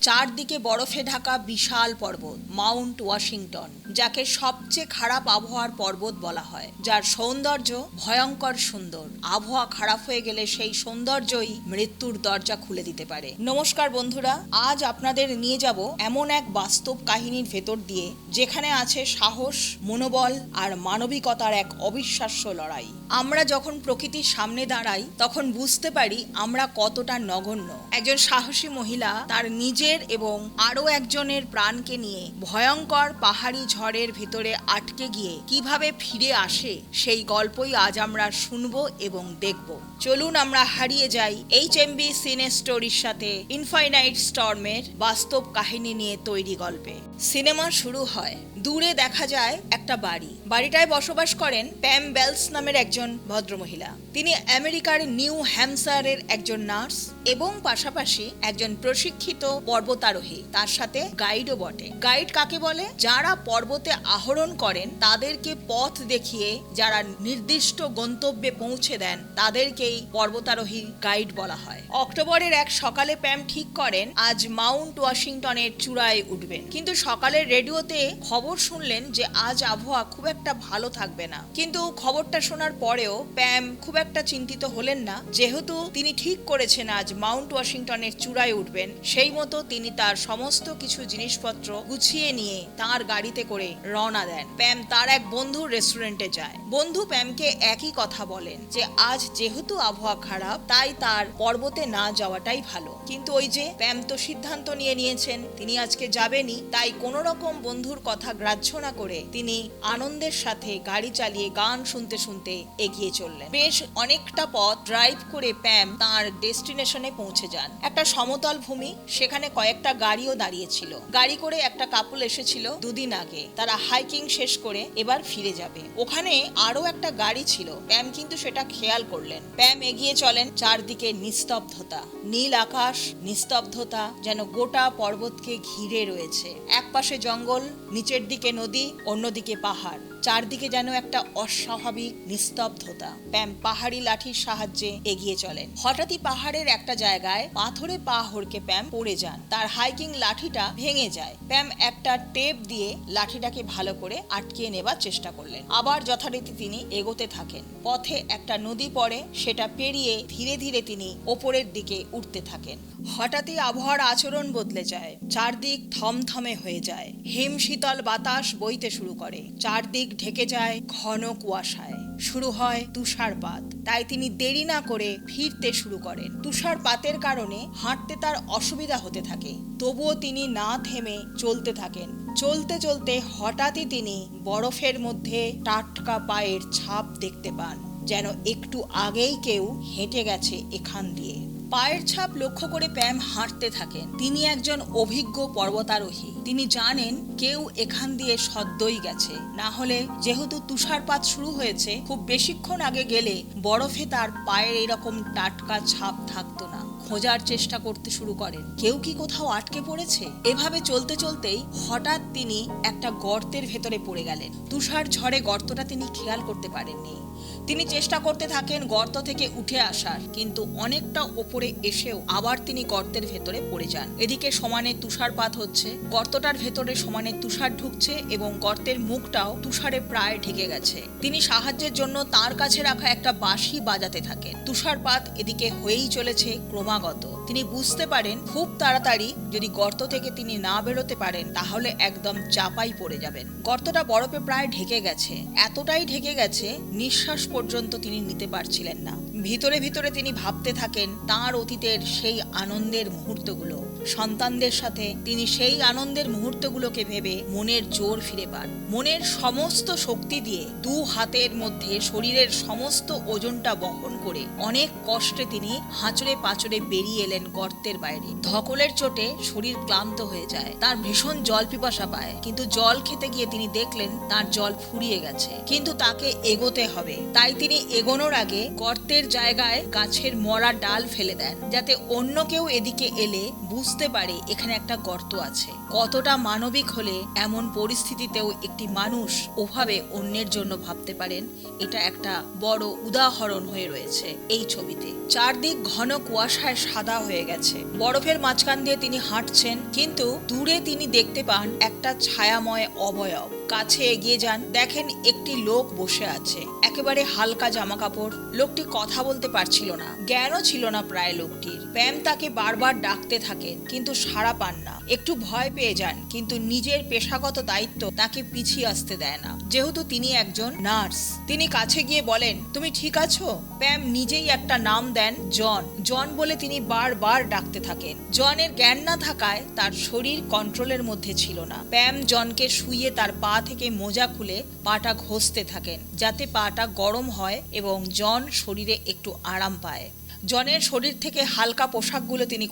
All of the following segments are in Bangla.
চারদিকে বরফে ঢাকা বিশাল পর্বত মাউন্ট ওয়াশিংটন, যাকে সবচেয়ে খারাপ আবহাওয়ার পর্বত বলা হয়, যার সৌন্দর্য ভয়ঙ্কর সুন্দর। আবহাওয়া খারাপ হয়ে গেলে সেই সৌন্দর্যই মৃত্যুর দরজা খুলে দিতে পারে। নমস্কার বন্ধুরা, আজ আপনাদের নিয়ে যাব এমন এক বাস্তব কাহিনীর ভেতর দিয়ে, যেখানে আছে সাহস, মনোবল আর মানবিকতার এক অবিশ্বাস্য লড়াই। আমরা যখন প্রকৃতির সামনে দাঁড়াই তখন বুঝতে পারি আমরা কতটা নগণ্য। একজন সাহসী মহিলা তার নিজের এবং আরও একজনের প্রাণকে নিয়ে ভয়ঙ্কর পাহাড়ি ঝড়ের ভিতরে আটকে গিয়ে কিভাবে ফিরে আসে, সেই গল্পই আজ আমরা শুনবো এবং দেখব। চলুন আমরা হারিয়ে যাই HMV সিনে স্টোরির সাথে ইনফাইনাইট স্টর্মের বাস্তব কাহিনী নিয়ে তৈরি গল্পে। সিনেমা শুরু হয়। দূরে দেখা যায় একটা বাড়ি। বাড়িটায় বসবাস করেন প্যাম বেলস নামের একজন ভদ্রমহিলা। তিনি আমেরিকার নিউ হ্যাম্পশায়ারের একজন নার্স এবং পাশাপাশি একজন প্রশিক্ষিত পর্বতারোহী, তার সাথে গাইডও বটে। গাইড কাকে বলে? যারা পর্বতে আরোহণ করেন তাদেরকে পথ দেখিয়ে যারা নির্দিষ্ট গন্তব্যে পৌঁছে দেন তাদেরকেই পর্বতারোহী গাইড বলা হয়। অক্টোবরের এক সকালে প্যাম ঠিক করেন আজ মাউন্ট ওয়াশিংটনের চূড়ায় উঠবেন। কিন্তু সকালের রেডিওতে খবর শুনলেন যে আজ আবহাওয়া খুব একটা ভালো থাকবে না। কিন্তু খবরটা শোনার পরেও প্যাম খুব একটা চিন্তিত হলেন না, যেহেতু তিনি ঠিক করেছেন আজ মাউন্ট ওয়াশিংটনের চূড়ায় উঠবেন। সেই মতো তিনি তার সমস্ত কিছু জিনিসপত্র গুছিয়ে নিয়ে তার গাড়িতে করে রওনা দেন। প্যাম তার এক বন্ধুর রেস্টুরেন্টে যায়। বন্ধু প্যামকে একই কথা বলেন যে আজ যেহেতু আবহাওয়া খারাপ তাই তার পর্বতে না যাওয়াটাই ভালো। কিন্তু ওই যে প্যাম তো সিদ্ধান্ত নিয়েছেন তিনি আজকে যাবেনই, তাই কোনো রকম বন্ধুর কথা গ্রাহ্য না করে তিনি আনন্দের সাথে গাড়ি চালিয়ে গান শুনতে শুনতে এগিয়ে চললেন। বেশ অনেকটা পথ ড্রাইভ করে প্যাম তার ডেস্টিনেশনে পৌঁছে যান। একটা সমতল ভূমি, সেখানে কয়েকটা গাড়িও দাঁড়িয়েছিল। গাড়ি করে একটা কাপল এসেছিল দুদিন আগে, তারা হাইকিং শেষ করে এবার ফিরে যাবে। ওখানে আরো একটা গাড়ি ছিল, প্যাম কিন্তু সেটা খেয়াল করলেন। প্যাম এগিয়ে চলেন। চারদিকে নিস্তব্ধতা, নীল আকাশ, নিস্তব্ধতা যেন গোটা পর্বতকে ঘিরে রয়েছে। এক পাশে জঙ্গল, নিচের দিকে নদী, অন্যদিকে পাহাড়। চারদিকে যেন একটা অস্বাভাবিক নিস্তব্ধতা। প্যাম পাহাড়ি লাঠির সাহায্যে এগিয়ে চলেন। হঠাৎই পাহাড়ের একটা জায়গায় পাথরে পা হড়কে প্যাম পড়ে যান। তার হাইকিং লাঠিটা ভেঙে যায়। প্যাম একটা টেপ দিয়ে লাঠিটাকে ভালো করে আটকিয়ে নেবার চেষ্টা করলেন। আবার যথারীতি তিনি এগোতে থাকেন। পথে একটা নদী পড়ে, সেটা পেরিয়ে ধীরে ধীরে তিনি ওপরের দিকে উঠতে থাকেন। হঠাৎই আবহাওয়ার আচরণ বদলে যায়। চারদিক থমথমে হয়ে যায়। হিমশীতল বাতাস বইতে শুরু করে। চারদিক ঢেকে যায় ঘন কুয়াশায়। শুরু হয় তুষারপাত। তাই তিনি দেরি না করে ফিরতে শুরু করেন। তুষারপাতের কারণে হাঁটতে তার অসুবিধা হতে থাকে, তবুও তিনি না থেমে চলতে থাকেন। চলতে চলতে হঠাৎই তিনি বরফের মধ্যে টাটকা পায়ের ছাপ দেখতে পান, যেন একটু আগেই কেউ হেঁটে গেছে এখান দিয়ে। পায়ের ছাপ লক্ষ্য করে প্যাম হাঁটতে থাকেন। তিনি একজন অভিজ্ঞ পর্বতারোহী। তিনি জানেন কেউ এখান দিয়ে সদ্যই গেছে, না হলে যেহেতু তুষারপাত শুরু হয়েছে খুব বেশিক্ষণ আগে গেলে বরফে তার পায়ের এরকম টাটকা ছাপ থাকতো না। খোঁজার চেষ্টা করতে শুরু করেন, কেউ কি কোথাও আটকে পড়েছে। এভাবে চলতে চলতেই হঠাৎ তিনি একটা গর্তের ভেতরে পড়ে গেলেন। তুষার ঝড়ে গর্তটা তিনি খেয়াল করতে পারেননি। তিনি চেষ্টা করতে থাকেন গর্ত থেকে উঠে আসার, কিন্তু অনেকটা ওপরে এসেও আবার তিনি গর্তের ভেতরে পড়ে যান। এদিকে সমানে তুষারপাত হচ্ছে, গর্তটার ভেতরে সমানে তুষার ঢুকছে এবং গর্তের মুখটাও তুষারে প্রায় ঢেকে গেছে। তিনি সাহায্যের জন্য তার কাছে রাখা একটা বাঁশি বাজাতে থাকেন। তুষারপাত এদিকে হয়েই চলেছে ক্রমাগত। তিনি বুঝতে পারেন খুব তাড়াতাড়ি যদি গর্ত থেকে তিনি না বেরোতে পারেন তাহলে একদম চাপাই পড়ে যাবেন। গর্তটা বরফে প্রায় ঢেকে গেছে, এতটাই ঢেকে গেছে নিঃশ্বাস পর্যন্ত তিনি নিতে পারছিলেন না। ভিতরে ভিতরে তিনি ভাবতে থাকেন তার অতীতের সেই আনন্দের মুহূর্তগুলো। সন্তানদের সাথে তিনি সেই আনন্দের মুহূর্তগুলোকে ভেবে মনের জোর ফিরে পান। মনের সমস্ত শক্তি দিয়ে দু হাতের মধ্যে শরীরের সমস্ত ওজনটা বহন করে অনেক কষ্টে তিনি হাঁচড়ে পাঁচড়ে বেরিয়ে এলেন গর্তের বাইরে। ধকলের চোটে শরীর ক্লান্ত হয়ে যায়। তার ভীষণ জল পিপাসা পায়, কিন্তু জল খেতে গিয়ে তিনি দেখলেন তার জল ফুরিয়ে গেছে। কিন্তু তাকে এগোতে হবে, তাই তিনি এগোনোর আগে গর্তের জায়গায় গাছের মরা ডাল ফেলে দেন, যাতে অন্য কেউ এদিকে এলে বুঝতে বুঝতে পারে এখানে একটা গর্ত আছে। কতটা মানবিক হলে এমন পরিস্থিতিতেও একটি মানুষ ওভাবে অন্যের জন্য ভাবতে পারেন, এটা একটা বড় উদাহরণ হয়ে রয়েছে এই ছবিতে। চারদিক ঘন কুয়াশায় সাদা হয়ে গেছে। বরফের মাঝখান দিয়ে তিনি হাঁটছেন, কিন্তু দূরে তিনি দেখতে পান একটা ছায়াময় অবয়ব। কাছে এগিয়ে যান, দেখেন একটি লোক বসে আছে, একেবারে হালকা জামা কাপড়। লোকটি কথা বলতে পারছিল না, জ্ঞানও ছিল না প্রায় লোকটির। প্যাম তাকে বারবার ডাকতে থাকেন, কিন্তু সাড়া পান না। একটু ভয় পেয়ে যান, কিন্তু নিজের পেশাগত দায়িত্ব তাকে পিছিয়ে আসতে দেয় না, যেহেতু তিনি একজন নার্স। তিনি কাছে গিয়ে বলেন, তুমি ঠিক আছো? প্যাম নিজেই একটা নাম দেন, জন। জন বলে তিনি বারবার ডাকতে থাকেন। জনের জ্ঞান না থাকায় তার শরীর কন্ট্রোলের মধ্যে ছিল না। প্যাম জনকে শুইয়ে তার পা থেকে মোজা খুলে পাটা ঘষতে থাকেন, যাতে পাটা গরম হয় এবং জন শরীরে একটু আরাম পায়। জনের শরীর থেকে হালকা পোশাকগুলো তিনি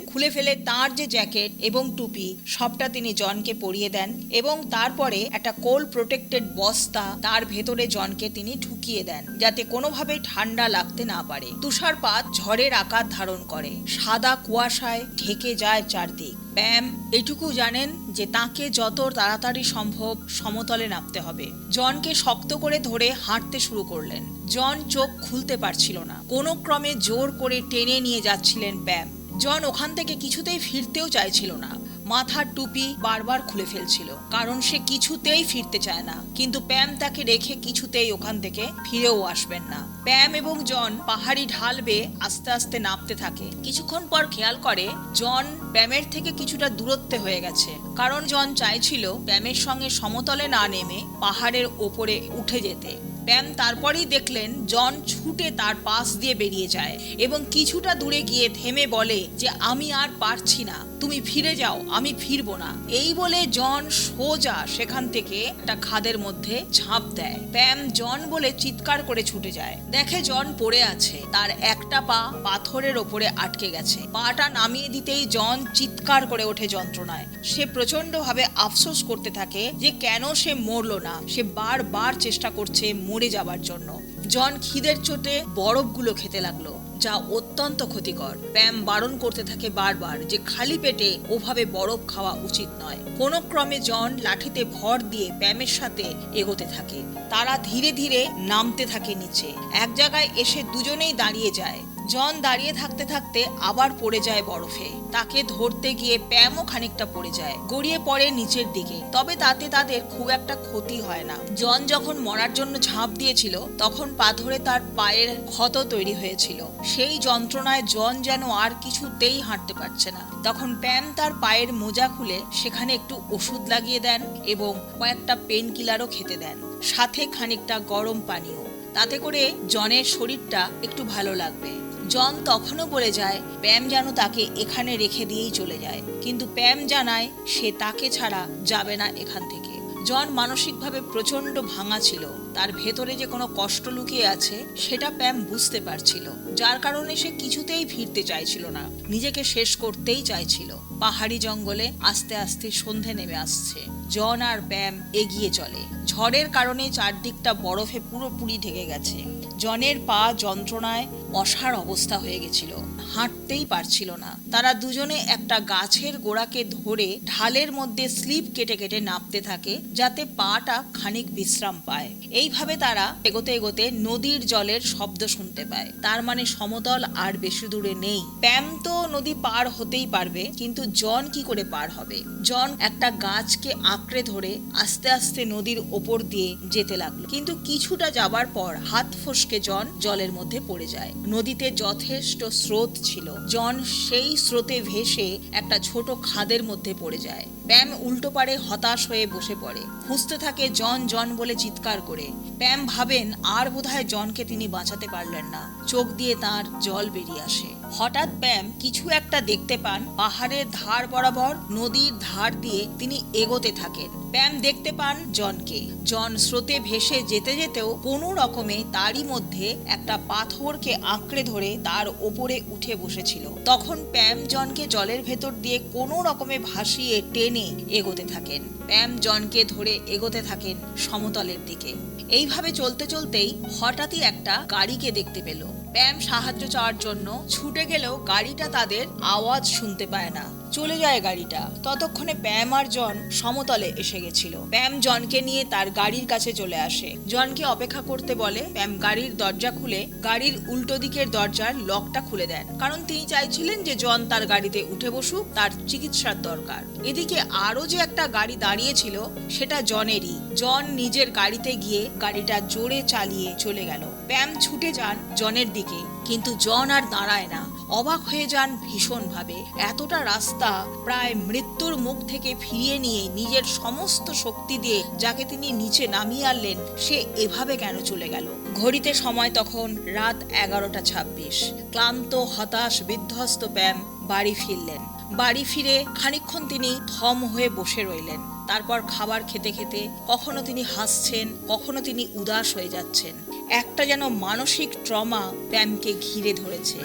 খুলে ফেলে তার যে জ্যাকেট এবং টুপি সবটা তিনি জনকে পরিয়ে দেন, এবং তারপরে একটা কোল্ড প্রোটেক্টেড বস্তা তার ভেতরে জনকে তিনি ঢুকিয়ে দেন, যাতে কোনোভাবেই ঠান্ডা লাগতে না পারে। তুষারপাত ঝড়ের আকার ধারণ করে, সাদা কুয়াশায় ঢেকে যায় চারদিক। প্যাম এটুকু জানেন যে তাকে যত তাড়াতাড়ি সম্ভব সমতলে নামতে হবে। জনকে শক্ত করে ধরে হাঁটতে শুরু করলেন। জন চোখ খুলতে পারছিল না, কোনো ক্রমে জোর করে টেনে নিয়ে যাচ্ছিলেন প্যাম। জন ওখান থেকে কিছুতেই ফিরতেও চাইছিল না। মাথার টুপি বারবার খুলে ফেলছিল, কারণ সে কিছুতেই ফিরতে চায় না। কিন্তু প্যাম তাকে রেখে কিছুতেই ওখান থেকে ফিরেও আসবেন না। প্যাম এবং জন পাহাড়ি ঢাল বেয়ে আস্তে আস্তে নামতে থাকে। কিছুক্ষণ পর খেয়াল করে জন প্যামের থেকে কিছুটা দূরত্বে হয়ে গেছে, কারণ জন চাইছিল প্যামের সঙ্গে সমতলে না নেমে পাহাড়ের ওপরে উঠে যেতে। প্যাম তারপরেই দেখলেন জন ছুটে তার পাশ দিয়ে বেরিয়ে যায় এবং কিছুটা দূরে গিয়ে থেমে বলে যে আমি আর পারছি না, তুমি ফিরে যাও, আমি ফিরবো না। এই বলে জন সোজা সেখান থেকে একটা খাদের মধ্যে ঝাঁপ দেয়। প্যাম জন বলে চিৎকার করে ছুটে যায়, দেখে জন পড়ে আছে, তার একটা পা পাথরের ওপরে আটকে গেছে। পাটা নামিয়ে দিতেই জন চিৎকার করে ওঠে যন্ত্রণায়। সে প্রচন্ড ভাবে আফসোস করতে থাকে যে কেন সে মরলো না। সে বারবার চেষ্টা করছে মরে যাবার জন্য। জন খিদের চোটে বরফগুলো খেতে লাগলো, যা অত্যন্ত ক্ষতিকর। প্যাম বারণ করতে থাকে বারবার যে খালি পেটে ওভাবে বরফ খাওয়া উচিত নয়। কোনো ক্রমে জন লাঠিতে ভর দিয়ে প্যামের সাথে এগোতে থাকে। তারা ধীরে ধীরে নামতে থাকে নিচে। এক জায়গায় এসে দুজনেই দাঁড়িয়ে যায়। জন দাঁড়িয়ে থাকতে থাকতে আবার পড়ে যায় বরফে। তাকে ধরতে গিয়ে প্যামও খানিকটা পড়ে যায়, গড়িয়ে পড়ে নিচের দিকে। তবে তাতে তাদের খুব একটা ক্ষতি হয় না। জন যখন মরার জন্য ঝাঁপ দিয়েছিল তখন পাথরে তার পায়ের ক্ষত তৈরি হয়েছিল। সেই যন্ত্রণায় জন যেন আর কিছুতেই হাঁটতে পারছে না। তখন প্যাম তার পায়ের মোজা খুলে সেখানে একটু ওষুধ লাগিয়ে দেন এবং কয়েকটা পেন কিলারও খেতে দেন, সাথে খানিকটা গরম পানীয়। তাতে করে জনের শরীরটা একটু ভালো লাগবে। জন তখনও বলে যায় প্যাম যেন তাকে এখানে রেখে দিয়েই চলে যায়, কিন্তু প্যাম জানায় সে তাকে ছাড়া যাবে না এখান থেকে। জন মানসিকভাবে প্রচন্ড ভাঙা ছিল। তার ভেতরে যে কোনো কষ্ট লুকিয়ে আছে সেটা প্যাম বুঝতে পারছিল, যার কারণে সে কিছুতেই ফিরতে চাইছিল না, নিজেকে শেষ করতেই চাইছিল। পাহাড়ি জঙ্গলে আস্তে আস্তে সন্ধে নেমে আসছে। জন আর প্যাম এগিয়ে চলে। ঝড়ের কারণে চারদিকটা বরফে পুরোপুরি ঢেকে গেছে। জনের পা যন্ত্রণায় অসাড় অবস্থা হয়ে গেছিল, হাঁটতেই পারছিল না। তারা দুজনে একটা গাছের গোড়াকে ধরে ঢালের মধ্যে স্লিপ কেটে কেটে নামতে থাকে, যাতে পাটা খানিক বিশ্রাম পায়। এইভাবে তারা এগোতে এগোতে নদীর জলের শব্দ শুনতে পায়। তার মানে সমতল আর বেশি দূরে নেই। প্যাম তো নদী পার হতেই পারবে, কিন্তু জন কি করে পার হবে? জন একটা গাছকে আঁকড়ে ধরে আস্তে আস্তে নদীর ওপর দিয়ে যেতে লাগলো, কিন্তু কিছুটা যাবার পর হাত ফসকে জন জলের মধ্যে পড়ে যায়। নদীতে যথেষ্ট স্রোত ছিল। জন সেই স্রোতে ভেসে একটা ছোট খাদের মধ্যে পড়ে যায়। প্যাম উল্টো পারে হতাশ হয়ে বসে পড়ে, খুঁজতে থাকে জন জন বলে চিৎকার করে। প্যাম ভাবেন আর বোধহয় জনকে তিনি বাঁচাতে পারলেন না। চোখ দিয়ে তার জল বেরিয়ে আসে। হঠাৎ প্যাম কিছু একটা দেখতে পান। পাহাড়ের ধার বরাবর নদীর ধার দিয়ে তিনি এগোতে থাকেন। প্যাম দেখতে পান জনকে। জন স্রোতে ভেসে যেতে যেতেও কোনো রকমে তারই মধ্যে একটা পাথরকে আঁকড়ে ধরে তার ওপরে উঠে বসেছিল। তখন প্যাম জনকে জলের ভেতর দিয়ে কোনো রকমে ভাসিয়ে টেনে এগোতে থাকেন। প্যাম জনকে ধরে এগোতে থাকেন সমতলের দিকে। এইভাবে চলতে চলতেই হঠাৎই একটা গাড়িকে দেখতে পেল। প্যাম সাহায্য চাওয়ার জন্য ছুটে গেলেও গাড়িটা তাদের আওয়াজ শুনতে পায় না, চলে যায় গাড়িটা। ততক্ষণে প্যাম আর জন সমতলে এসে গেছিল। প্যাম জনকে নিয়ে তার গাড়ির কাছে চলে আসে, জনকে অপেক্ষা করতে বলে। প্যাম গাড়ির দরজা খুলে গাড়ির উল্টো দিকের দরজার লকটা খুলে দেন, কারণ তিনি চাইছিলেন যে জন তার গাড়িতে উঠে বসুক, তার চিকিৎসার দরকার। এদিকে আরো যে একটা গাড়ি দাঁড়িয়েছিল সেটা জনেরই। জন নিজের গাড়িতে গিয়ে গাড়িটা জোরে চালিয়ে চলে গেল। প্যাম ছুটে যান জনের দিকে, কিন্তু জন আর দাঁড়ায় না। অবাক হয়ে যান ভীষণভাবে। এতটা রাস্তা প্রায় মৃত্যুর মুখ থেকে ফিরিয়ে নিয়ে নিজের সমস্ত শক্তি দিয়ে যাকে তিনি নিচে নামিয়ে আনলেন, সে এভাবে কেন চলে গেল? ঘড়িতে সময় তখন রাত 11:26। ক্লান্ত, হতাশ, বিধ্বস্ত প্যাম বাড়ি ফিরলেন। বাড়ি ফিরে খানিকক্ষণ তিনি থম হয়ে বসে রইলেন। তারপর খাবার খেতে খেতে কখনো তিনি হাসছেন, কখনো তিনি উদাস হয়ে যাচ্ছেন। একটা যেন মানসিক ট্রমা প্যামকে ঘিরে ধরেছে।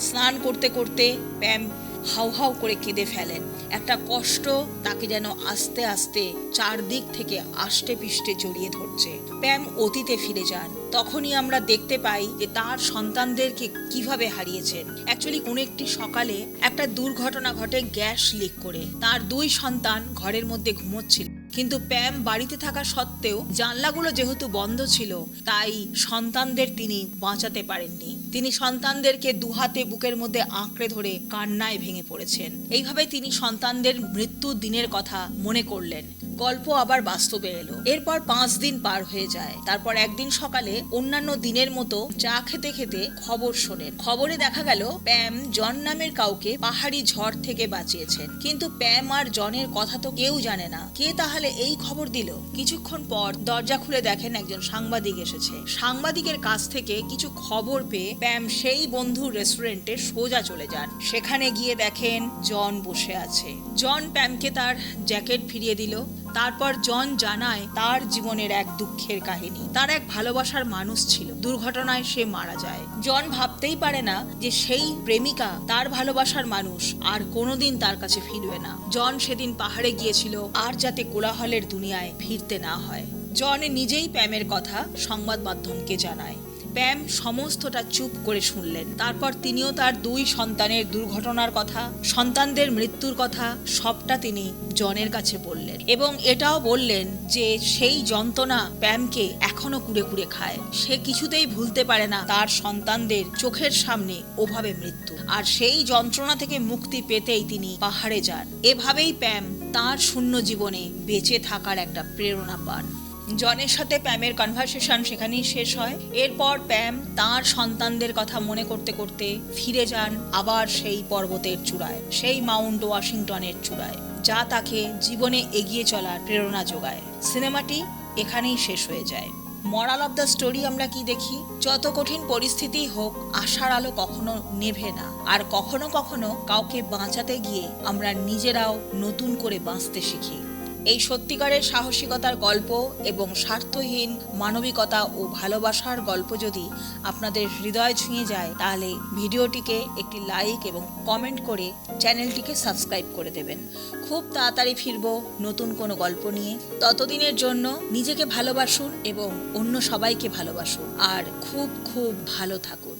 স্নান করতে করতে প্যাম হাউ হাউ করে কেঁদে ফেলেন। একটা কষ্ট তাকে যেন আস্তে আস্তে চারদিক থেকে আষ্টে পিষ্টে জড়িয়ে ধরছে। প্যাম অতীতে ফিরে যান। তখনই আমরা দেখতে পাই যে তার সন্তানদেরকে কিভাবে হারিয়েছেন। অ্যাকচুয়ালি কোন একটি সকালে একটা দুর্ঘটনা ঘটে গ্যাস লিক করে। তার 2 সন্তান ঘরের মধ্যে ঘুমোচ্ছিল, কিন্তু প্যাম বাড়িতে থাকা সত্ত্বেও জানলাগুলো যেহেতু বন্ধ ছিল, তাই সন্তানদের তিনি বাঁচাতে পারেননি। তিনি সন্তানদেরকে দুহাতে বুকের মধ্যে আঁকড়ে ধরে কান্নায় ভেঙে পড়েছেন। এইভাবে তিনি সন্তানদের মৃত্যুর দিনের কথা মনে করলেন। গল্প আবার বাস্তবে এলো। এরপর 5 দিন পার হয়ে যায়। তারপর একদিন সকালে অন্যান্য দিনের মতো চা খেতে খেতে খবর শোনেন। খবরে দেখা গেল প্যাম জন নামের কাউকে পাহাড়ি ঝড় থেকে বাঁচিয়েছেন। কিন্তু প্যাম আর জনের কথা তো কেউ জানে না। কে তাহলে এই খবর দিল? কিছুক্ষণ পর দরজা খুলে দেখেন একজন সাংবাদিক এসেছে। সাংবাদিকের কাছ থেকে কিছু খবর পেয়ে প্যাম সেই বন্ধুর রেস্টুরেন্টে সোজা চলে যান। সেখানে গিয়ে দেখেন জন বসে আছে। জন প্যামকে তার জ্যাকেট ফিরিয়ে দিল। তারপর জন জানায় তার জীবনের এক দুঃখের কাহিনী। তার এক ভালোবাসার মানুষ ছিল, দুর্ঘটনায় সে মারা যায়। জন ভাবতেই পারে না যে সেই প্রেমিকা, তার ভালোবাসার মানুষ, আর কোনোদিন তার কাছে ফিরবে না। জন সেদিন পাহাড়ে গিয়েছিল আর যাতে কোলাহলের দুনিয়ায় ফিরতে না হয়। জন নিজেই প্যামের কথা সংবাদ মাধ্যমকে জানায়। প্যাম সমস্তটা চুপ করে শুনলেন। তারপর তিনিও তার 2 সন্তানের দুর্ঘটনার কথা, সন্তানদের মৃত্যুর কথা সবটা তিনি জনের কাছে বললেন, এবং এটাও বললেন যে সেই যন্ত্রণা প্যামকে এখনো কুড়ে কুড়ে খায়। সে কিছুতেই ভুলতে পারে না তার সন্তানদের চোখের সামনে ওভাবে মৃত্যু, আর সেই যন্ত্রণা থেকে মুক্তি পেতেই তিনি পাহাড়ে যান। এভাবেই প্যাম তার শূন্য জীবনে বেঁচে থাকার একটা প্রেরণা পান। জনের সাথে প্যামের কনভারসেশন সেখানেই শেষ হয়। এরপর প্যাম তার সন্তানদের কথা মনে করতে করতে ফিরে যান আবার সেই পর্বতের চূড়ায়, সেই মাউন্ট ওয়াশিংটনের চূড়ায়, যা তাকে জীবনে এগিয়ে চলার প্রেরণা যোগায়। সিনেমাটি এখানেই শেষ হয়ে যায়। মরাল অফ দ্য স্টোরি আমরা কি দেখি? যত কঠিন পরিস্থিতি হোক, আশার আলো কখনো নেভে না। আর কখনো কখনো কাউকে বাঁচাতে গিয়ে আমরা নিজেরাও নতুন করে বাঁচতে শিখি। এই সত্যিকারের সাহসিকতার গল্প এবং স্বার্থহীন মানবিকতা ও ভালোবাসার গল্প যদি আপনাদের হৃদয় ছুঁয়ে যায়, তাহলে ভিডিওটিকে একটি লাইক এবং কমেন্ট করে চ্যানেলটিকে সাবস্ক্রাইব করে দেবেন। খুব তাড়াতাড়ি ফিরব নতুন কোনো গল্প নিয়ে। ততদিনের জন্য নিজেকে ভালোবাসুন এবং অন্য সবাইকে ভালোবাসুন, আর খুব খুব ভালো থাকুন।